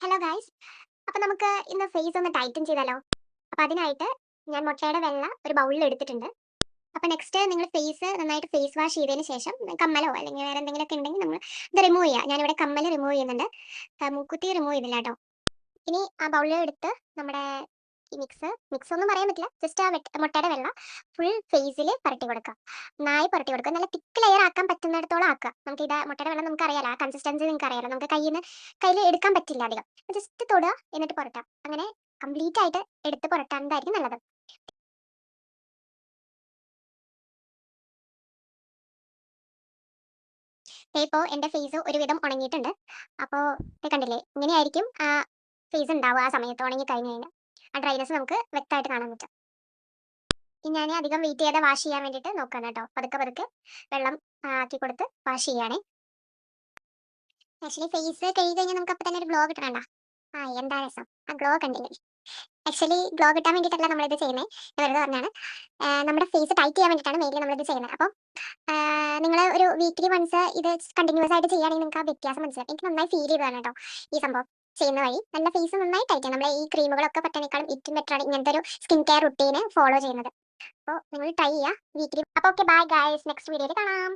Hello guys. അപ്പോൾ നമുക്ക് ഇന്ന് ഫേസ് ഒന്ന് ടൈറ്റൻ ചെയ്താലോ? അപ്പോൾ അതിനായിട്ട് ഞാൻ മുട്ടയുടെ വെള്ള ഒരു ബൗളിൽ എടുത്തിട്ടുണ്ട്. അപ്പോൾ നെക്സ്റ്റ് നിങ്ങൾ ഫേസ് നന്നായിട്ട് ഫേസ് വാഷ് ചെയ്തതിന് ശേഷം കമ്മലോ അല്ലെങ്കിൽ വേറെ എന്തെങ്കിലുമൊക്കെ ഉണ്ടെങ്കിൽ നമ്മൾ ഇത് റിമൂവ് ചെയ്യുക. ഞാനിവിടെ കമ്മൽ റിമൂവ് ചെയ്യുന്നുണ്ട്. മൂക്കുത്തി റിമൂവ് ചെയ്തില്ല കേട്ടോ. ഇനി ആ ബൗളിൽ എടുത്ത് നമ്മുടെ ഈ മിക്സ് ഒന്നും പറയാൻ പറ്റില്ല, ജസ്റ്റ് ആ മുട്ടയുടെ വെള്ള ഫുൾ ഫേസിൽ പരട്ടി കൊടുക്കുക. നന്നായി പരട്ടി കൊടുക്കുക. നല്ല തിക്ക് ലെയർ ആക്കാൻ പറ്റുന്നിടത്തോളം ആക്കുക. നമുക്ക് ഇത് മുട്ടയുടെ വെള്ളം നമുക്ക് അറിയാലോ, ആ കൺസിസ്റ്റൻസി നിങ്ങൾക്ക് അറിയാലോ. നമുക്ക് കയ്യിൽ എടുക്കാൻ പറ്റില്ല അധികം. ജസ്റ്റ് തൊടുക, എന്നിട്ട് പുരട്ടാം. അങ്ങനെ കംപ്ലീറ്റ് ആയിട്ട് എടുത്ത് പുരട്ടാനതായിരിക്കും നല്ലത്. ഇപ്പോൾ എൻ്റെ ഫേസ് ഒരുവിധം ഉണങ്ങിയിട്ടുണ്ട്. അപ്പോൾ കണ്ടില്ലേ, ഇങ്ങനെയായിരിക്കും ആ ഫേസ് ഉണ്ടാവുക ആ സമയത്ത് ഉണങ്ങി കഴിഞ്ഞ് കഴിഞ്ഞാൽ. ആ ഡ്രൈനെസ് നമുക്ക് വ്യക്തമായിട്ട് കാണാൻ പറ്റും. ഇനി ഞാൻ അധികം വെയിറ്റ് ചെയ്യാതെ വാഷ് ചെയ്യാൻ വേണ്ടിയിട്ട് നോക്കുകയാണ് കേട്ടോ. പതുക്കെ പതുക്കെ വെള്ളം ആക്കി കൊടുത്ത് വാഷ് ചെയ്യുകയാണേ. ആക്ച്വലി ഫേസ് കഴുകി കഴിഞ്ഞാൽ നമുക്ക് അപ്പം തന്നെ ഒരു ഗ്ലോ കിട്ടണണ്ട. എന്താ രസം ആ ഗ്ലോ കണ്ടില്ലേ. ആക്ച്വലി ഗ്ലോ കിട്ടാൻ വേണ്ടിയിട്ടല്ല നമ്മളിത് ചെയ്യുന്നത്, ഞാൻ വെറുതെ പറഞ്ഞാണ്. നമ്മുടെ ഫേസ് ടൈറ്റ് ചെയ്യാൻ വേണ്ടിയിട്ടാണ് മെയിൻലി നമ്മളിത് ചെയ്യുന്നത്. അപ്പം നിങ്ങൾ ഒരു വീക്കിലി വൺസ് ഇത് കണ്ടിന്യൂസ് ആയിട്ട് ചെയ്യുകയാണെങ്കിൽ നിങ്ങൾക്ക് ആ വ്യത്യാസം മനസ്സിലാവും. എനിക്ക് നന്നായി ഫീൽ ചെയ്തതാണ് കേട്ടോ ഈ സംഭവം ചെയ്യുന്ന വഴി. നല്ല ഫേസ് നന്നായി ടൈറ്റ് ചെയ്യും. നമ്മളെ ഈ ക്രീമുകളൊക്കെ പറ്റുന്നേക്കാളും ഏറ്റവും ബെറ്ററാണ് ഇങ്ങനത്തെ ഒരു സ്കിൻ കെയർ റുട്ടീന് ഫോളോ ചെയ്യുന്നത്. അപ്പോൾ നിങ്ങൾ ട്രൈ ചെയ്യുക വീക്കിലി. അപ്പോൾ ഓക്കെ, ബൈ ഗൈസ്, നെക്സ്റ്റ് വീഡിയോയിൽ കാണാം.